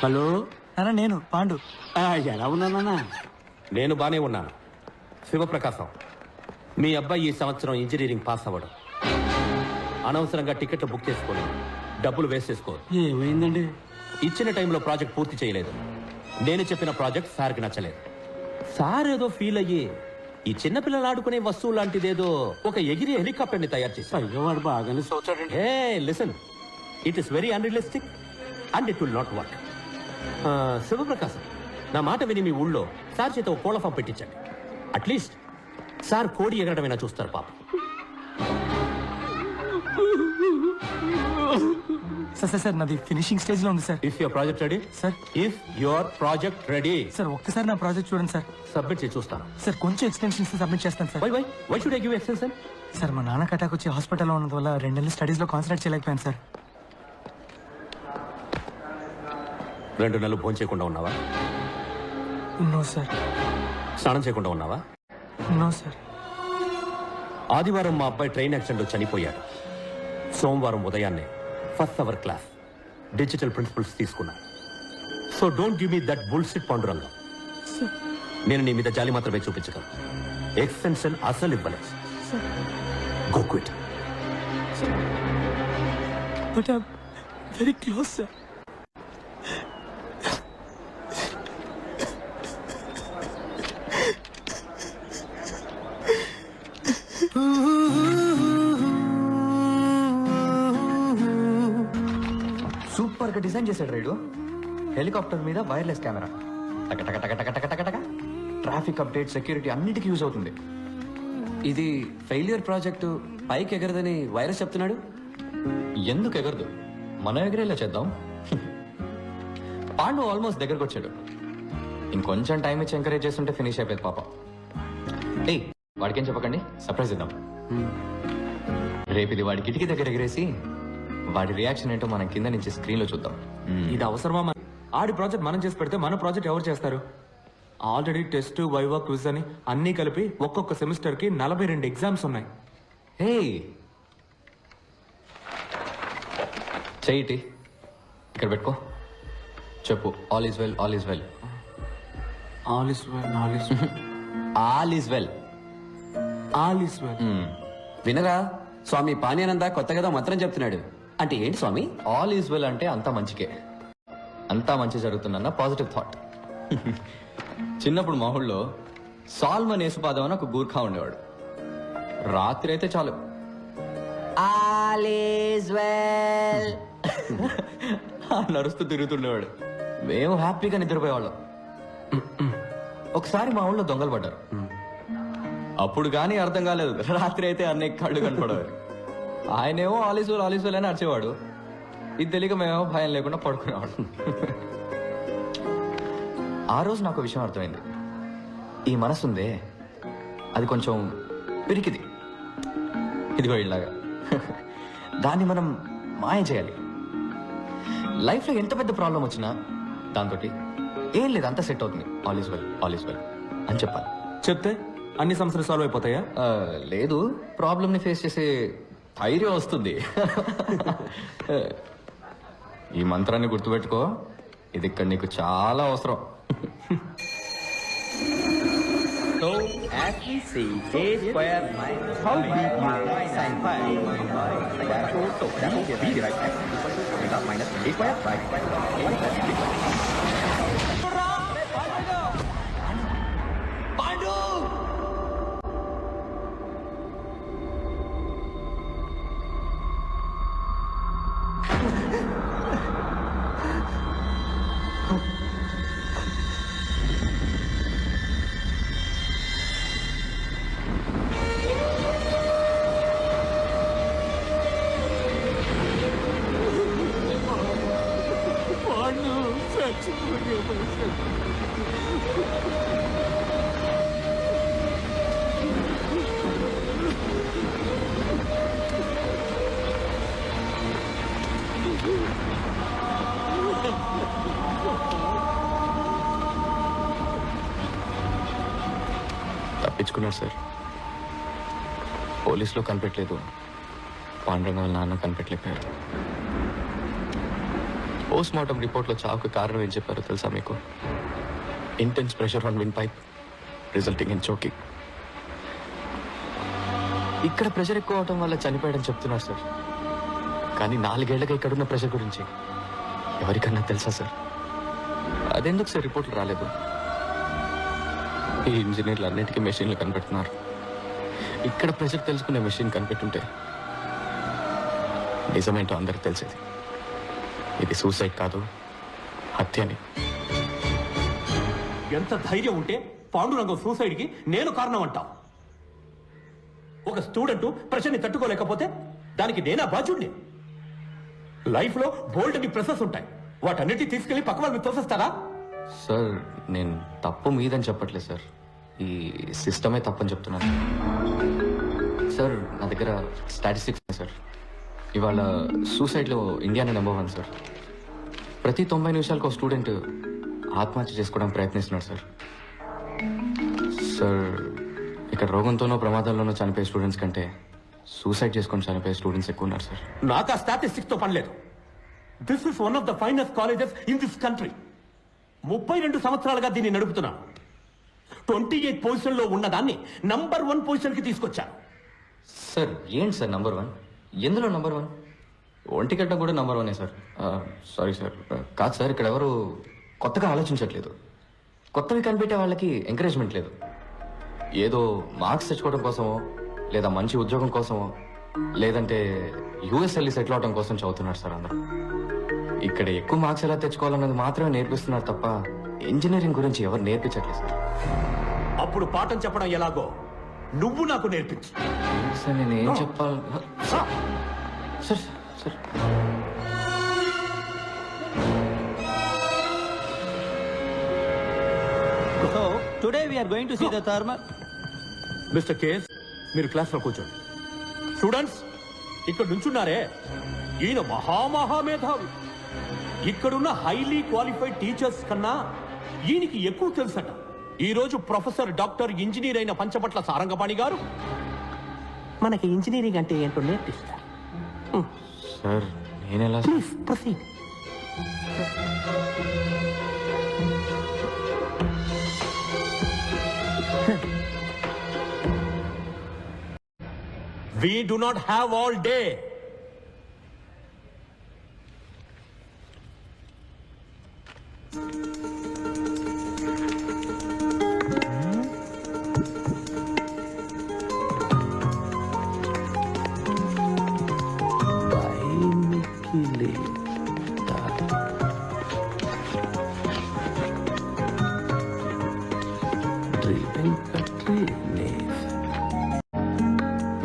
Hello అన్నా నేను పాండు. ఎలా ఉన్నానన్నా? నేను బానే ఉన్నాను. శివప్రకాశం, మీ అబ్బాయి ఈ సంవత్సరం ఇంజనీరింగ్ పాస్ అవ్వడం, అనవసరంగా టికెట్లు బుక్ చేసుకొని డబ్బులు వేస్ట్ చేసుకో. ఏమైందండి? ఇచ్చిన టైంలో ప్రాజెక్ట్ పూర్తి చేయలేదు. నేను చెప్పిన ప్రాజెక్ట్ సార్కి నచ్చలేదు. సార్ ఏదో ఫీల్ అయ్యి ఈ చిన్నపిల్లలు ఆడుకునే వస్తువు లాంటిదేదో ఒక ఎగిరి హెలికాప్టర్ ని తయారు చేశారు. అయ్యో వాడు బాగానే చూచాడండి. ఏ listen, it is very unrealistic and it will not work. Sivaprakasam, నా మాట విని మీ ఊళ్ళో సార్ చేత ఒక కోళ్ళ ఫామ్ పెట్టించండి. అట్లీస్ట్ సార్ కోడి ఎగరడమైనా చూస్తారు పాప. సార్ నాది ఫినిషింగ్ స్టేజ్ లో ఉంది sir. If your project ready sir. If your project ready sir ఒక్కసారి నా ప్రాజెక్ట్ చూడండి సార్. సబ్మిట్ చేసి చూస్తాను. సార్ కొంచెం ఎక్స్టెన్షన్స్ సబ్మిట్ చేస్తాను sir. Why should I give extension? Sir మా నాన్న అటాక్ వచ్చి హాస్పిటల్లో ఉన్నందు వల్ల 2 నెలలు స్టడీస్ లో కాన్సన్ట్రేట్ చేయలేకపోయాను సార్. 2 నెలలు భోజనం చేయకుండా ఉన్నావా? No sir. స్నానం చేయకుండా ఉన్నావా? No sir. ఆదివారం మా అబ్బాయి ట్రైన్ యాక్సిడెంట్ లో చనిపోయాడు. సోమవారం ఉదయాన్నే first hour class digital principles తీసుకున్నా. So don't give me that bullshit Pandurangam. నేను నీ మీద జాలి మాత్రమే చూపించగలను. ఎక్స్టెన్షన్ అసలు ఇవ్వలేదు. Go quit. But I very close sir. Super గా డిజైన్ చేశాడు రైడు. హెలికాప్టర్ మీద wireless camera, traffic update, security అన్నిటికీ యూజ్ అవుతుంది. ఇది ఫెయిల్యూర్ ప్రాజెక్టు, పైకి ఎగరదని వైరస్ చెప్తున్నాడు. ఎందుకు ఎగరదు? మనం ఎగరేలా చేద్దాం. పాండు ఆల్మోస్ట్ దగ్గరకు వచ్చాడు. ఇంకొంచెం టైం ఇచ్చి ఎంకరేజ్ చేస్తుంటే ఫినిష్ అయిపోయింది పాప. ఏయ్, వాడికేం చెప్పకండి, సర్ప్రైజ్ ఇద్దాం. రేపు ఇది వాడి కిటికీ దగ్గర ఎగరేసి వాడి రియాక్షన్ ఏంటో మనం కింద నుంచి స్క్రీన్ లో చూద్దాం. ఇది అవసరమా? ఆడి ప్రాజెక్ట్ మనం చేసి పెడితే మన ప్రాజెక్ట్ ఎవరు చేస్తారు? ఆల్రెడీ టెస్ట్, వైవా, క్విజ్ అని అన్ని కలిపి ఒక్కొక్క సెమిస్టర్ కి 42 ఎగ్జామ్స్ ఉన్నాయి. హే, చెయ్యి ఇక్కడ పెట్టుకో. చెప్పు, all is well, all is well. All is well, all is all is well, all is well. వినరా, స్వామి పానీయానంద కొత్తగా మంత్రం చెప్తున్నాడు. అంటే ఏంటి స్వామి? ఆల్ ఈజ్ వెల్ అంటే అంతా మంచికే, అంతా మంచి జరుగుతుందన్న పాజిటివ్ థాట్. చిన్నప్పుడు మా ఊళ్ళో సాల్మన్ యేసుపాదం అని ఒక గూర్ఖా ఉండేవాడు. రాత్రి అయితే చాలు నడుస్తూ తిరుగుతుండేవాడు. మేము హ్యాపీగా నిద్రపోయేవాళ్ళం. ఒకసారి మా ఊళ్ళో దొంగలు పడ్డారు. అప్పుడు కానీ అర్థం కాలేదు. రాత్రి అయితే అన్ని కళ్ళు కనపడేవారు. ఆయనేమో ఆలీసువల్ ఆలీసువల్ అని అరిచేవాడు. ఇది తెలియక మేమేమో భయం లేకుండా పడుకునేవాడు. ఆ రోజు నాకు విషయం అర్థమైంది. ఈ మనసుందే, అది కొంచెం పిరికిది, ఇదిగో ఇలాగా. దాన్ని మనం మాయ చేయాలి. లైఫ్లో ఎంత పెద్ద ప్రాబ్లం వచ్చినా దాంతో ఏం లేదు, అంతా సెట్ అవుతుంది, all is well, all is well అని చెప్పాలి. చెప్తే అన్ని సమస్యలు సాల్వ్ అయిపోతాయా? లేదు, ప్రాబ్లమ్ని ఫేస్ చేసే ధైర్యం వస్తుంది. ఈ మంత్రాన్ని గుర్తుపెట్టుకో, ఇది ఇక్కడ నీకు చాలా అవసరం. So, as we see, a square minus how b sin phi square root, so that will be b right equal to omega minus a square right. తప్పించుకున్నాడు సార్. పోలీసులో కనిపెట్టలేదు, పాండురంగం వాళ్ళ నాన్న కనిపెట్టలేకపోయారు. పోస్ట్ మార్టం రిపోర్ట్లో చావుకు కారణం ఏం చెప్పారో తెలుసా మీకు? Intense pressure on wind pipe resulting in choking. ఇక్కడ ప్రెషర్ ఎక్కువ అవడం వల్ల చనిపోయడం చెప్తున్నారు సార్. కానీ 4 ఏళ్లుగా ఇక్కడున్న ప్రెషర్ గురించి ఎవరికన్నా తెలుసా సార్? అదెందుకు సార్ రిపోర్ట్లు రాలేదు? ఈ ఇంజనీర్లు అన్నిటికీ మెషిన్లు కనిపెడుతున్నారు. ఇక్కడ ప్రెషర్ తెలుసుకునే మెషిన్ కనిపెట్టుంటే నిజమేంటో అందరికి తెలిసేది. ఇది సూసైడ్ కాదు, హత్యని. ఎంత ధైర్యం ఉంటే పాండురంగం సూసైడ్కి నేను కారణం అంటావు? ఒక స్టూడెంట్ ప్రెషర్ని తట్టుకోలేకపోతే దానికి నేనా బాధ్యుడిని? లైఫ్లో బోల్డ్ అని ప్రెసెస్ ఉంటాయి, వాటన్నిటిని తీసుకెళ్లి పక్క వాళ్ళు తోసేస్తారా? సార్ నేను తప్పు మీదని చెప్పట్లేదు సార్, ఈ సిస్టమే తప్పని చెప్తున్నాను. సార్ నా దగ్గర స్టాటిస్టిక్స్ ఉన్నాయి సార్. ఇవాళ సూసైడ్లో ఇండియానే నెంబర్ 1 సార్. ప్రతి 90 నిమిషాలకు ఒక స్టూడెంట్ ఆత్మహత్య చేసుకోవడానికి ప్రయత్నిస్తున్నాడు సార్. సార్ ఇక్కడ రోగంతోనో ప్రమాదాల్లోనో చనిపోయే స్టూడెంట్స్ కంటే సూసైడ్ చేసుకొని చనిపోయే స్టూడెంట్స్ ఎక్కువ ఉన్నారు సార్. నాకు ఆ స్టాటిస్టిక్స్ తో పనిలేదు. This is one of the finest colleges in this country. 32 సంవత్సరాలుగా దీన్ని నడుపుతున్నాను. 28 పొజిషన్ లో ఉన్నదాన్ని నంబర్ 1 పొజిషన్ కి తీసుకొచ్చాను. సార్ ఏంటి సార్ నంబర్ 1? ఎందులో నంబర్ 1? ఒంటిగడ్డ కూడా నంబర్ 1 సార్. సారీ సార్, కాదు సార్, ఇక్కడ ఎవరు కొత్తగా ఆలోచించట్లేదు. కొత్తవి కనిపెట్టే వాళ్ళకి ఎంకరేజ్మెంట్ లేదు. ఏదో మార్క్స్ తెచ్చుకోవడం కోసమో, లేదా మంచి ఉద్యోగం కోసమో, లేదంటే యూఎస్ వెళ్ళి సెటిల్ అవడం కోసం చదువుతున్నారు సార్ అందరూ. ఇక్కడ ఎక్కువ మార్క్స్ ఎలా తెచ్చుకోవాలన్నది మాత్రమే నేర్పిస్తున్నారు తప్ప ఇంజనీరింగ్ గురించి ఎవరు నేర్పించట్లేదు సార్. అప్పుడు పాఠం చెప్పడం ఎలాగో నువ్వు నాకు నేర్పించు. సార్ నేను ఏం చెప్పాలి sir? Sir So today we are going to see the thermal. Mister case, మీరు క్లాస్ లో కూర్చోండి. స్టూడెంట్స్ ఇక్కడ నుంచున్నారే, ఈయన మహామహామేధావి. ఇక్కడున్న హైలీ క్వాలిఫైడ్ టీచర్స్ కన్నా ఈయనకి ఎక్కువ తెలుసట. ఈ రోజు ప్రొఫెసర్ డాక్టర్ ఇంజనీర్ అయిన పంచపట్ల సారంగపాణి గారు మనకి ఇంజనీరింగ్ అంటే ఏంటో నేర్పిస్తారు. సార్ నేనెలా? Please proceed. We do not have all day.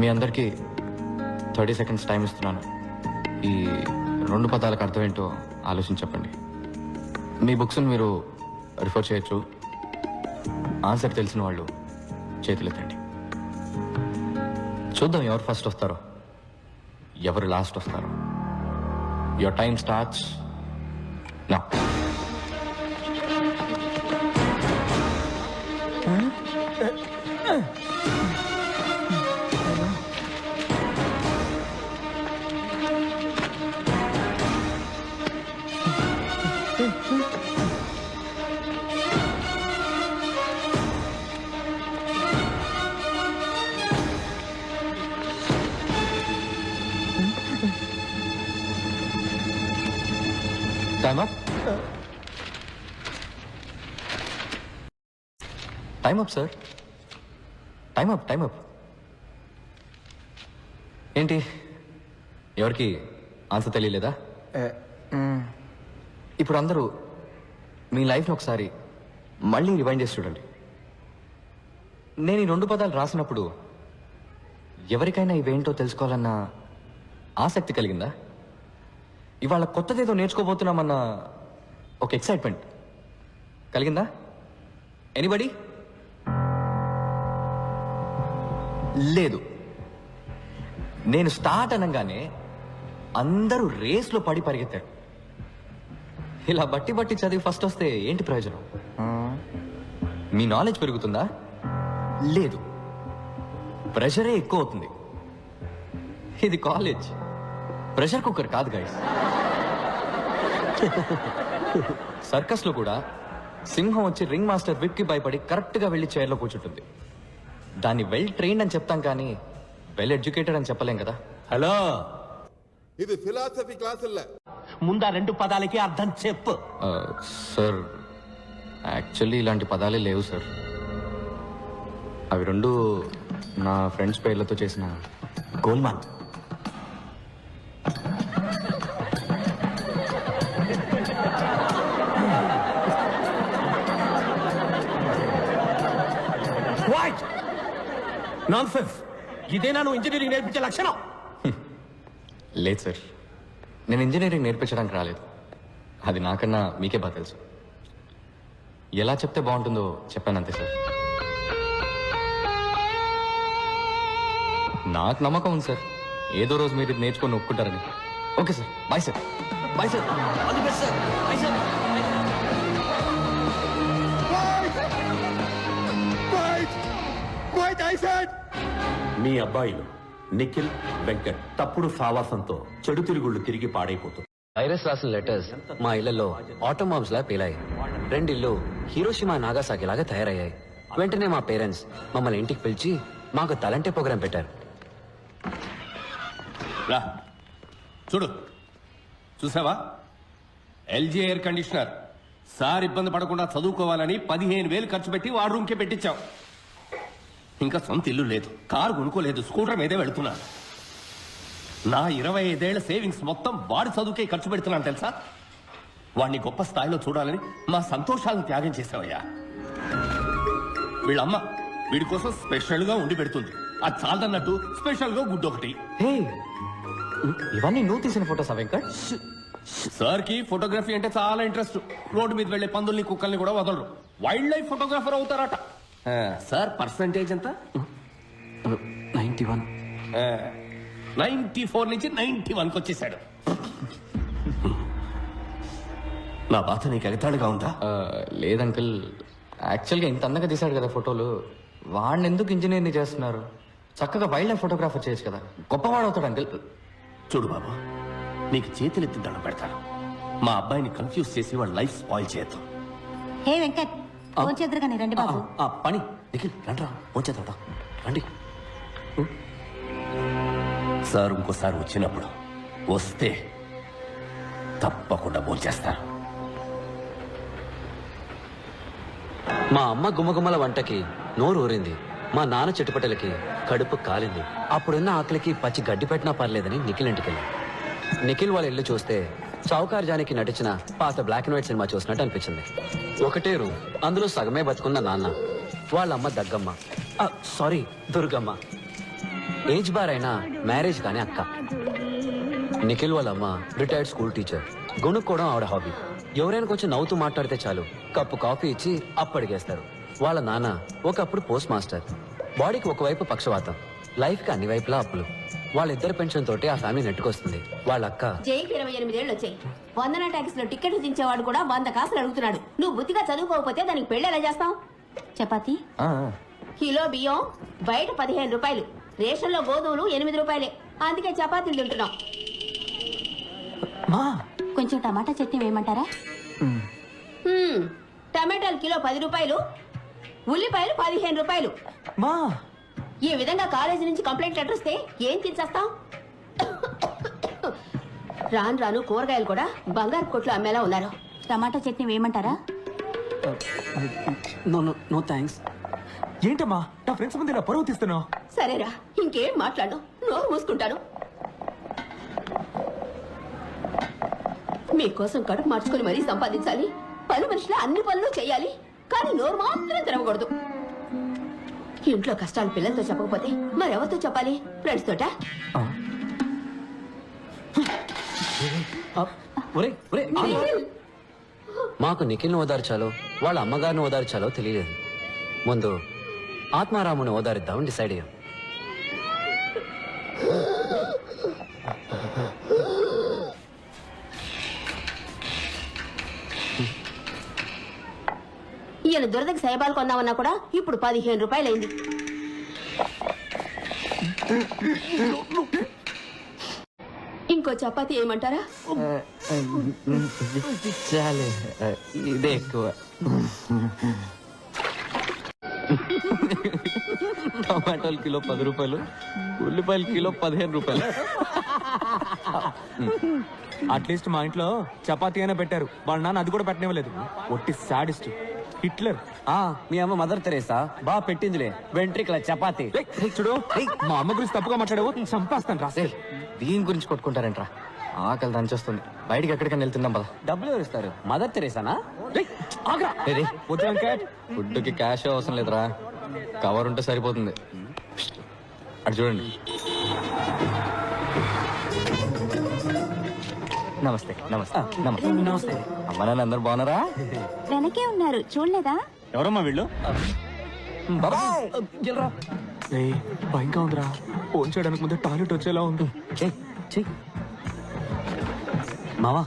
మీ అందరికీ 30 seconds టైం ఇస్తున్నాను. ఈ 2 పదాలకు అర్థం ఏంటో ఆలోచించి చెప్పండి. మీ బుక్స్ని మీరు రిఫర్ చేయొచ్చు. ఆన్సర్ తెలిసిన వాళ్ళు చేతులెత్తండి. చూద్దాం ఎవరు ఫస్ట్ వస్తారో, ఎవరు లాస్ట్ వస్తారో. Your time starts now. Time up. Time up, sir. Time up, time up. ఏంటి ఎవరికి ఆన్సర్ తెలియలేదా? ఇప్పుడు అందరూ మీ లైఫ్ని ఒకసారి మళ్ళీ రివైండ్ చేసి చూడండి. నేను ఈ 2 పదాలు రాసినప్పుడు ఎవరికైనా ఇవేంటో తెలుసుకోవాలన్న ఆసక్తి కలిగిందా? ఇవాళ కొత్తదేదో నేర్చుకోబోతున్నామన్న ఒక ఎక్సైట్మెంట్ కలిగిందా? ఎనీబడి? లేదు. నేను స్టార్ట్ అనగానే అందరూ రేస్లో పడి పరిగెత్తారు. ఇలా బట్టి బట్టి చదివి ఫస్ట్ వస్తే ఏంటి ప్రయోజనం? మీ నాలెడ్జ్ పెరుగుతుందా? లేదు, ప్రెషరే ఎక్కువ అవుతుంది. ఇది కాలేజ్, ప్రెషర్ కుక్కర్ కాదు గైస్. సర్కస్ లో కూడా సింహం వచ్చి రింగ్ మాస్టర్ విప్ కి భయపడి కరెక్ట్ గా వెళ్లి చైర్ లో కూర్చుంటుంది. దాన్ని వెల్ ట్రైన్డ్ అని చెప్తాం కానీ వెల్ ఎడ్యుకేటెడ్ అని చెప్పలేం కదా. హలో, ఇది ఫిలాసఫీ క్లాసుల్లో ముందా 2 పదాలకి అర్థం చెప్పు. సార్ యాక్చువల్లీ ఇలాంటి పదాలే లేవు సార్. అవి 2 నా ఫ్రెండ్స్ పేర్లతో చేసిన గోల్మాల్. What nonsense! ఇదేనా నువ్వు ఇంజనీరింగ్ నేర్పించే లక్షణం? లేదు సార్, నేను ఇంజనీరింగ్ నేర్పించడానికి రాలేదు. అది నాకన్నా మీకే బాగా తెలుసు. ఎలా చెప్తే బాగుంటుందో చెప్పాను అంతే సార్. నాకు నమ్మకం ఉంది సార్, ఏదో రోజు మీరు ఇది నేర్చుకొని ఒప్పుకుంటారని. Okay sir, bye sir. Bye sir. All the best sir. Bye sir. మీ అబ్బాయిలు నిఖిల్, వెంకట్ తప్పుడు సావాసంతో చెడు తిరుగుళ్ళు తిరిగి పాడైపోతుంది. వైరస్ రాసిన లెటర్స్ మా ఇళ్లలో ఆటోమాబ్స్ లా పేలాయి. 2 ఇళ్ళు హీరోషిమా నాగాసాకి లాగా తయారయ్యాయి. వెంటనే మా పేరెంట్స్ మమ్మల్ని ఇంటికి పిలిచి మాకు తలంటే ప్రోగ్రాం పెట్టారు. రా చూడు, చూసావా? LG air conditioner. సార్ ఇబ్బంది పడకుండా చదువుకోవాలని 15,000 ఖర్చు పెట్టి వాడు రూమ్కే పెట్టించాం. ఇంకా సొంత ఇల్లు లేదు, కారు కొనుక్కోలేదు, స్కూటర్ మీదే వెళుతున్నా. నా 25 ఏళ్ల సేవింగ్స్ మొత్తం వాడి చదువుకే ఖర్చు పెడుతున్నాను తెలుసా? వాడిని గొప్ప స్థాయిలో చూడాలని మా సంతోషాలను త్యాగం చేసావయ్యా. వీళ్ళమ్మ వీడి కోసం స్పెషల్ గా ఉండి పెడుతుంది. అది చాలదన్నట్టు స్పెషల్ గా గుడ్డు ఒకటి. హే, ఇవన్నీ నువ్వు తీసిన ఫోటోసా వెంకట్? సార్ కి ఫోటోగ్రఫీ అంటే చాలా ఇంట్రెస్ట్. రోడ్డు మీద వెళ్లే పందుల్ని, కుక్కల్ని కూడా వదలరు. వైల్డ్ లైఫ్ ఫోటోగ్రాఫర్ అవుతారట. సార్ పర్సంటేజ్ ఎంత? 91. 94 నుంచి 91కి వచ్చేసాడు. నా బాధ నీకు ఎగతాళిగా ఉందా? లేదంకుల్, యాక్చువల్గా ఇంత అందంగా తీశాడు కదా ఫోటోలు, వాడిని ఎందుకు ఇంజనీర్ని చేస్తున్నారు? చక్కగా వైల్డ్ లైఫ్ ఫోటోగ్రాఫర్ చేయొచ్చు కదా, గొప్పవాడు అవుతాడు అంకుల్. చూడు బాబు, నీకు చేతులెత్తి దండం పెడతాను. మా అబ్బాయిని కన్ఫ్యూజ్ చేసి వాడి లైఫ్ స్పాయిల్ చేద్దాం. హే వెంకట్, ఫోన్ చేద్దరుగాని రండి బాబు. పని నిఖిల్ రండి, వచ్చేద్దాం రండి. సార్ ఇంకోసారి వచ్చినప్పుడు వస్తే తప్పకుండా భోంచేస్తారు. మా అమ్మ గుమ్మగుమ్మల వంటకి నోరు ఊరింది. మా నాన్న చెట్టుపట్టలకి కడుపు కాలింది. అప్పుడున్న ఆకలికి పచ్చి గడ్డి పెట్టినా పర్లేదని నిఖిల్ ఇంటికెళ్ళి. నిఖిల్ వాళ్ళ ఇల్లు చూస్తే చౌకార్ జానికి నటించిన పాత బ్లాక్ అండ్ వైట్ సినిమా చూసినట్టు అనిపించింది. ఒకటే రూమ్, అందులో సగమే బతుకున్న నాన్న, వాళ్ళమ్మ దగ్గమ్మ, సారీ దుర్గమ్మ, ఏజ్ బార్ అయినా మ్యారేజ్ కానీ అక్క. నిఖిల్ వాళ్ళమ్మ రిటైర్డ్ స్కూల్ టీచర్. గొనుక్కోవడం ఆవిడ హాబీ. ఎవరైనా కొంచెం నవ్వుతూ మాట్లాడితే చాలు కప్పు కాఫీ ఇచ్చి అప్పడిగేస్తారు. వాళ్ళ నాన్న ఒకప్పుడు పోస్ట్ మాస్టర్. బాడీకి ఒకవైపు పక్షవాతం, లైఫ్ కి అన్ని వైపులా అప్పులు. వాళ్ళిద్దరు పెన్షన్ తోటి ఆ ఫ్యామిలీ నెట్టుకొస్తుంది. వాళ్ళ అక్క జైకి 28 ఏళ్ళు వచ్చాయి. వందన ట్యాక్స్ లో టికెట్లు దించేవాడు కూడా 100 కాసులు అడుగుతున్నాడు. నువ్వు బుద్ధిగా చదువుకోకపోతే దానికి పెళ్లి ఎలా చేస్తావు? చపాతి కిలో బియ్యం బయట 15 రూపాయలు, రేషన్ లో గోధుమలు 8 రూపాయలే. అందుకే చపాతీలు తింటున్నాం. కొంచెం టమాటా చట్నీ వేయమంటారా? టమాటాలు కిలో 10 రూపాయలు, ఉల్లిపాయలు 15 రూపాయలు. ఈ విధంగా కాలేజీ నుంచి కంప్లైంట్ లెటర్ వస్తే ఏం తినేస్తాం? రాను రాను కూరగాయలు కూడా బంగారు కొట్లు అమ్మేలా ఉన్నారు. టమాటా చట్నీ వేయమంటారా? No thanks. ఏంటమ్మా నా ఫ్రెండ్స్ ముందు ఇలా పరువు తీస్తున్నావు? సరేరా, ఇంకేం మాట్లాడు, నోరు మూసుకుంటాను. మీకోసం కడుపు మార్చుకుని మరీ సంపాదించాలి. పని మనిషిలో అన్ని పనులు చేయాలి, కానీ నోరు మాత్రం తెరవకూడదు. ఇంట్లో కష్టాలు పిల్లలతో చెప్పకపోతే మరెవరితో చెప్పాలి? ఫ్రెండ్స్ తోట? మాకు నిఖిల్ని ఓదార్చాలో వాళ్ళ అమ్మగారిని ఓదార్చాలో తెలియలేదు. ముందు ఆత్మారాముని ఓదారిద్దామని డిసైడ్ అయ్యాం. ఈయన దురదకి సైబాలు కొందామన్నా కూడా ఇప్పుడు 15 రూపాయలైంది. ఇంకో చపాతీ ఏమంటారా? చాలే ఇదే ఎక్కువ. టమాటాలు కిలో 10 రూపాయలు, ఉల్లిపాయలు కిలో 15 రూపాయలు. అట్లీస్ట్ మా ఇంట్లో చపాతీ అయినా పెట్టారు, వాళ్ళ నాన్న అది కూడా పెట్టనివ్వలేదు. ఒట్టి సాడిస్ట్ హిట్లర్. మీ అమ్మ మదర్ తెరేసా బాగా పెట్టిందిలే వెంట్రికల చపాతి. చూడు మా అమ్మ గురించి తప్పుగా మాట్లాడావు, చంపేస్తాను రాసే. దీని గురించి కొట్టుకుంటారంట్రా, ఆకలి దంచేస్తుంది. బయటికి ఎక్కడికైనా వెళ్తున్నాం పద. డబ్బులు ఎవరు ఇస్తారు? మదర్ తెరేసానా? ఫుడ్కి క్యాష్ అవసరం లేదురా, కవర్ ఉంటే సరిపోతుంది. అటు చూడండి. నమస్తే నమస్తే నమస్తే నమస్తే. అమ్మ నాన్న అందరు బాగున్నారా? వెనకే ఉన్నారు, చూడలేదా? ఎవరమ్మా వీళ్ళు? భయంగా ఉందిరా, ఫోన్ చేయడానికి ముందు టాయిలెట్ వచ్చేలా ఉంది. మావా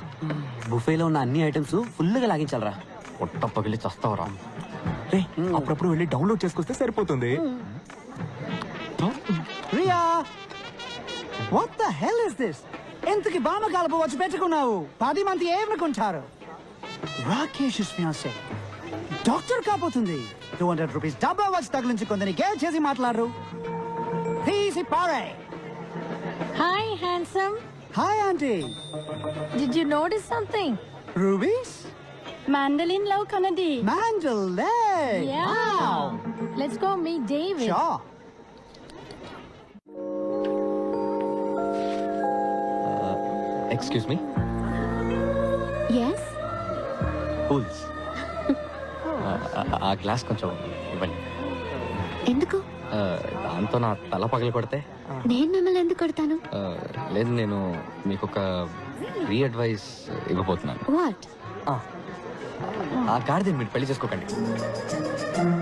బుఫేలో ఉన్న అన్ని ఐటమ్స్ ఫుల్గా లాగించాలరా. పొట్ట పగిలి చస్తావరా. అప్పుడప్పుడు వెళ్ళి డౌన్లోడ్ చేసుకొస్తే సరిపోతుంది. Riya, what the hell is this? ఎంతకి బామ కలప వచ్చి పెట్టుకున్నావు? 10 మంది ఏమనుకుంటారు? రాకేష్ ఫియాన్సే డాక్టర్ కాబోతుంది. 200 రూపీస్ డబ్బా వచ్చి తగిలించుకుందని గేల్ చేసి మాట్లాడరు. ప్లీజ్ పారే. Hi handsome. Hi aunty. Did you notice something? Rubies Mandolin love Kanadi. Mandalay. Yeah. Wow. Let's go meet David. Sure. Excuse me. Yes. Cools. ఆ గ్లాస్ కొంచెం ఇవ్వండి. ఎందుకు? దాంతో నా తల పగలు కొడితే. నేను మిమ్మల్ని ఎందుకు కొడతాను? లేదు, నేను మీకు ఒక ఫ్రీ అడ్వైస్ ఇవ్వబోతున్నాను. వాట్? ఆ గాడిదని మీరు పెళ్లి చేసుకోకండి.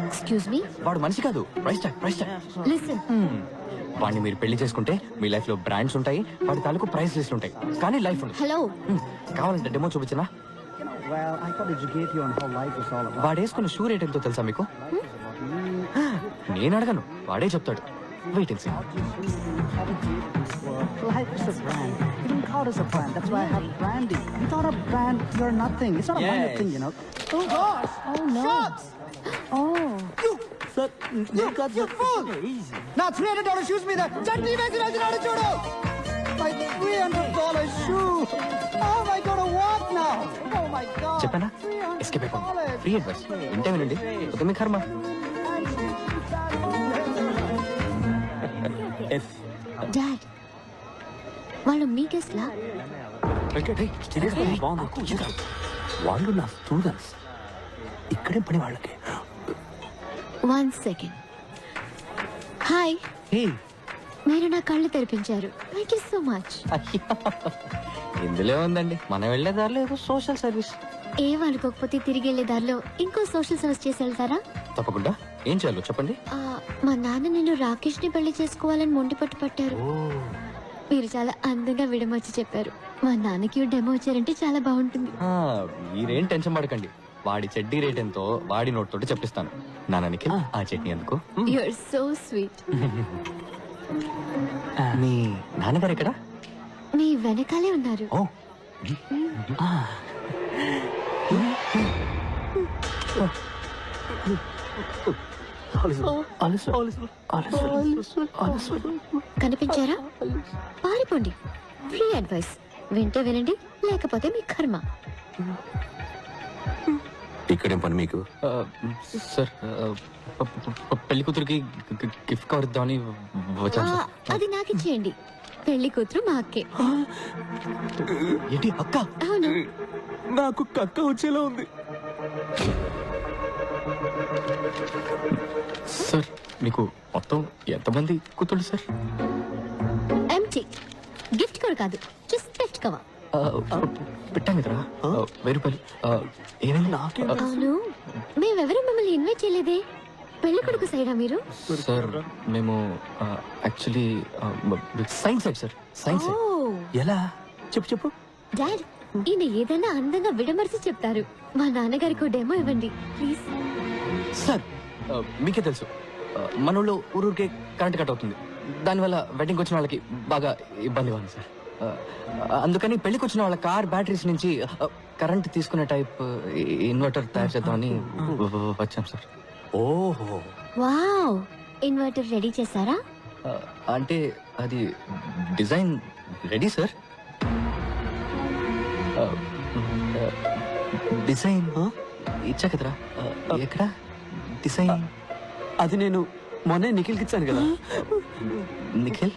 Excuse me. వాడు మనిషి కాదు, price tag, price tag. Listen. వాడిని మీరు పెళ్లి చేసుకుంటే మీ లైఫ్ లో బ్రాండ్స్ ఉంటాయి, వాడి తాలూకు ప్రైస్ లిస్ట్ ఉంటాయి, కానీ లైఫ్ ఉండదు. హలో. కావాలంటే demo చూపించనా? Well, I thought educate you on how life is all about. వాడు వేసుకున్న షూ రేట్ ఎంతో తెలుసా మీకు? నేను అడగను, వాడే చెప్తాడు. Wait and see. Life is a brand. You don't call it a brand. That's why I have branding. Without a brand, you're nothing. It's not a minor thing, you know. Oh gosh! Oh no. Shots! Oh. You fool! Now $300 shoes me there. Chutney వేసినాడు చూడు. My $300 shoe. How am I going to walk now? Oh my God. చెప్పానా? Escape అయిపోండి. Free advice వింటే వినండి, ఒక మీ కర్మ. Dad, వాళ్ళు మీ గెస్ట్లా? వాళ్ళు నా స్టూడెంట్స్, ఇక్కడే పని వాళ్ళకి. 1 second. హాయ్. మీరు నా కళ్ళు తెరిపించారు. Thank you so much. ఇందులో ఉందండి, మనం వెళ్లే దారిలో ఏదో సోషల్ సర్వీస్. ఏం అనుకోకపోతే తిరిగి వెళ్ళే దారిలో ఇంకో సోషల్ సర్వీస్ చేసి వెళ్తారా? తప్పకుండా. ఏం చేయాలో చెప్పండి. మా నాన్న నేను రాకేష్ ని పెళ్లి చేసుకోవాలని మొండి పట్టారు. మీరు చాలా అందంగా విడమర్చి చెప్పారు. మా నాన్నకి డెమో వచ్చారంటే చాలా బాగుంటుంది. మీరేం టెన్షన్ పడకండి, వాడి చెడ్డీ రేట్ ఎంతో వాడి నోట్ తోటి చెప్పిస్తాను. నాన్నకి ఆ చట్నీ ఎందుకు? You are so sweet. మీ నాన్నగారు ఎక్కడ? మీ వెనకాలే ఉన్నారు. కనిపించారా? పారిపోండి. ఫ్రీ అడ్వైస్ వింటే వినండి, లేకపోతే మీ కర్మ. ఇక్కడేం పని మీకు? సార్, పెళ్లి కూతురికి గిఫ్ట్ కవర్ ఇద్దామని వచ్చాను సార్. అది నాకు ఇచ్చేయండి. పెళ్లి కూతురు మా అక్కే. ఏంటి అక్క? అవును. నాకు కక్క వచ్చేలా ఉంది. సార్, మీకు మొత్తం ఎంతమంది కూతుళ్ళు సార్? ఎంటీ. గిఫ్ట్ కవర్ కాదు, జస్ట్ గిఫ్ట్ కవర్. పెట్టాను కదరా, 1000 రూపాయలు. ఏమైంది? అవును, మేమెవరూ మిమ్మల్ని ఇన్వైట్ చేయలేదే. పెళ్లి కొడుకు సైడా మీరు? సార్, మేము actually science side sir, science side. ఎలా? చెప్పు. డాడ్, ఈయన ఏదైనా అందంగా విడమర్చి చెప్తారు. మా నాన్నగారికి డెమో ఇవ్వండి ప్లీజ్. సార్, మీకే తెలుసు మన ఊళ్ళో ఊరికే కరెంట్ కట్ అవుతుంది. దానివల్ల వెడ్డింగ్ వచ్చిన వాళ్ళకి బాగా ఇబ్బందిగా ఉంది సార్. అందుకని పెళ్లికి వచ్చిన వాళ్ళ కార్ బ్యాటరీస్ నుంచి కరెంట్ తీసుకునే టైప్ ఇన్వర్టర్ తయారు చేద్దామని వచ్చాం సార్. ఓహో, వావ్, ఇన్వర్టర్ రెడీ చేశారా? అంటే అది డిజైన్ రెడీ సార్. డిజైన్ ఇచ్చా కదరా, ఎక్కడ డిజైన్? అది నేను మొన్నే నిఖిల్కి ఇచ్చాను కదా. నిఖిల్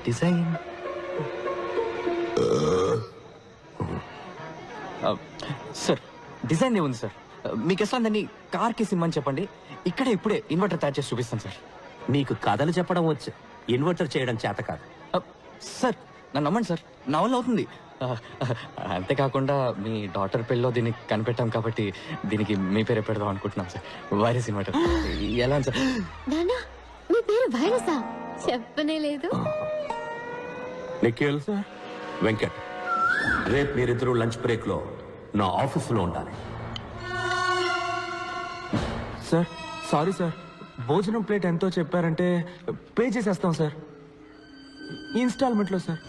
డిజైన్ సార్, డిజైన్ ఏముంది సార్? మీకు ఎట్లా దాన్ని కార్కి సిమ్మని చెప్పండి, ఇక్కడే ఇప్పుడే ఇన్వర్టర్ తయారు చేసి చూపిస్తాను సార్. నీకు కథలు చెప్పడం వచ్చు, ఇన్వర్టర్ చేయడం చేత కాదు. సార్ నన్ను నమ్మండి సార్, నా వల్ల అవుతుంది. అంతేకాకుండా మీ డాటర్ పెళ్ళిలో దీన్ని కనిపెట్టాం కాబట్టి దీనికి మీ పేరే పెడదాం అనుకుంటున్నాం సార్. వైరస్ ఇన్వర్టర్ ఎలా సార్? నానా, మీ పేరు వైరసా? చెప్పనే లేదు. నిఖిల్, వెంకట్, రేపు మీరిద్దరూ లంచ్ బ్రేక్ లో నా ఆఫీసులో ఉండాలి. సార్ సారీ సార్, భోజనం ప్లేట్ ఎంతో చెప్పారంటే పే చేసేస్తాం సార్, ఇన్స్టాల్మెంట్లో సార్.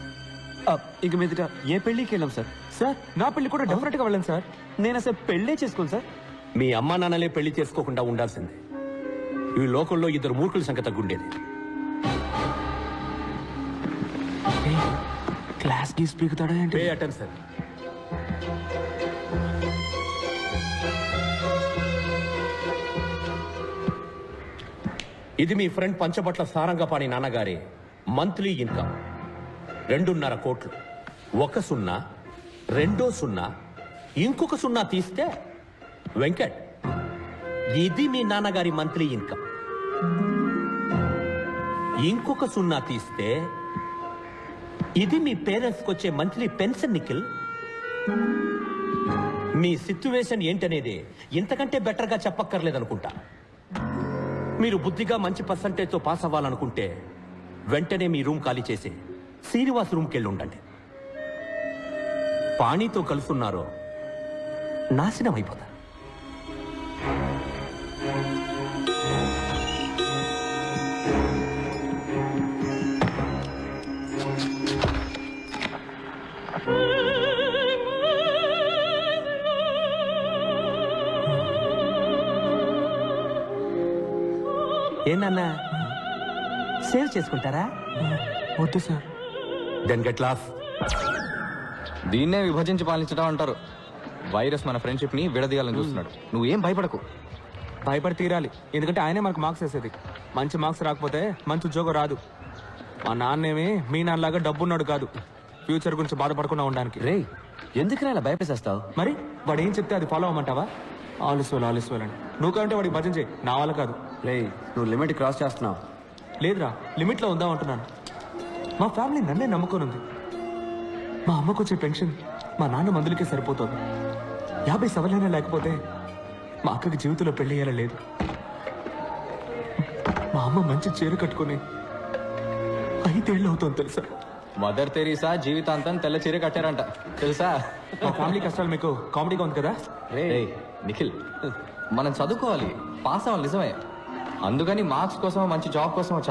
ఇక మీదట ఏ పెళ్లికి వెళ్ళాం సార్. సార్ నా పెళ్లి కూడా డెఫినెట్ గా వెళ్ళండి సార్. నేను అసలు పెళ్ళే చేసుకోను సార్. మీ అమ్మా నాన్నలే పెళ్లి చేసుకోకుండా ఉండాల్సిందే. ఈ లోకంలో ఇద్దరు మూర్ఖుల సంఖ్య తగ్గుండేది. క్లాస్ గీస్ పీకుతాడా ఏంటి? Pay attention. ఇది మీ ఫ్రెండ్ పంచబట్ల సారంగపాణి నాన్నగారి మంత్లీ ఇన్కమ్ 2.5 కోట్లు. 1 సున్నా, 2 సున్నా, ఇంకొక సున్నా తీస్తే వెంకట్, ఇది మీ నాన్నగారి మంత్లీ ఇన్కమ్. ఇంకొక సున్నా తీస్తే ఇది మీ పేరెంట్స్కి వచ్చే మంత్లీ పెన్షన్. నిఖిల్, మీ సిచ్యువేషన్ ఏంటనేది ఇంతకంటే బెటర్గా చెప్పక్కర్లేదనుకుంటా. మీరు బుద్ధిగా మంచి పర్సంటేజ్తో పాస్ అవ్వాలనుకుంటే వెంటనే మీ రూమ్ ఖాళీ చేసి శ్రీనివాస్ రూమ్కి వెళ్ళి ఉండండి. పాణితో కలుసున్నారో నాశనం అయిపోతారు. ఏనన్నా సేవ్ చేసుకుంటారా? వద్దు సార్. Then get lost. దీన్నే విభజించి పాలించడం అంటారు. వైరస్ మన ఫ్రెండ్షిప్ ని విడదీయాలని చూస్తున్నాడు. నువ్వేం భయపడకు. భయపడి తీరాలి, ఎందుకంటే ఆయనే మనకు మార్క్స్ వేసేది. మంచి మార్క్స్ రాకపోతే మంచి ఉద్యోగం రాదు. మా నాన్నేమి మీ నాన్నలాగా డబ్బున్నాడు కాదు, ఫ్యూచర్ గురించి బాధపడకుండా ఉండడానికి. రే, ఎందుకు ఇలా భయపేసేస్తావు? మరి వాడు ఏం చెప్తే అది ఫాలో అవ్వమంటావా? ఆలస్వాలు ఆలస్వాలు అని నువ్వు కంటే వాడికి భజన చేయి, నా వల్ల కాదు. రే, నువ్వు లిమిట్ క్రాస్ చేస్తున్నావు. లేదురా, లిమిట్లో ఉందాం అంటున్నాను. మా ఫ్యామిలీ నన్నే నమ్ముకొని ఉంది. మా అమ్మకు వచ్చే పెన్షన్ మా నాన్న మందులకే సరిపోతుంది. 50 సవలైనా లేకపోతే మా అక్కకి జీవితంలో పెళ్లి అయ్యేలా లేదు. మా అమ్మ మంచి చీర కట్టుకుని 5 ఏళ్ళు అవుతుంది తెలుసా? మదర్ తెరీసా జీవితాంతం తెల్ల చీర కట్టారంట తెలుసా? మా ఫ్యామిలీ కష్టాలు మీకు కామెడీగా ఉంది కదా? రే నిఖిల్, మనం చదువుకోవాలి, పాస్ అవ్వాలి నిజమే. అందుకని మార్క్స్ కోసం మంచి జాబ్ కోసం చదివి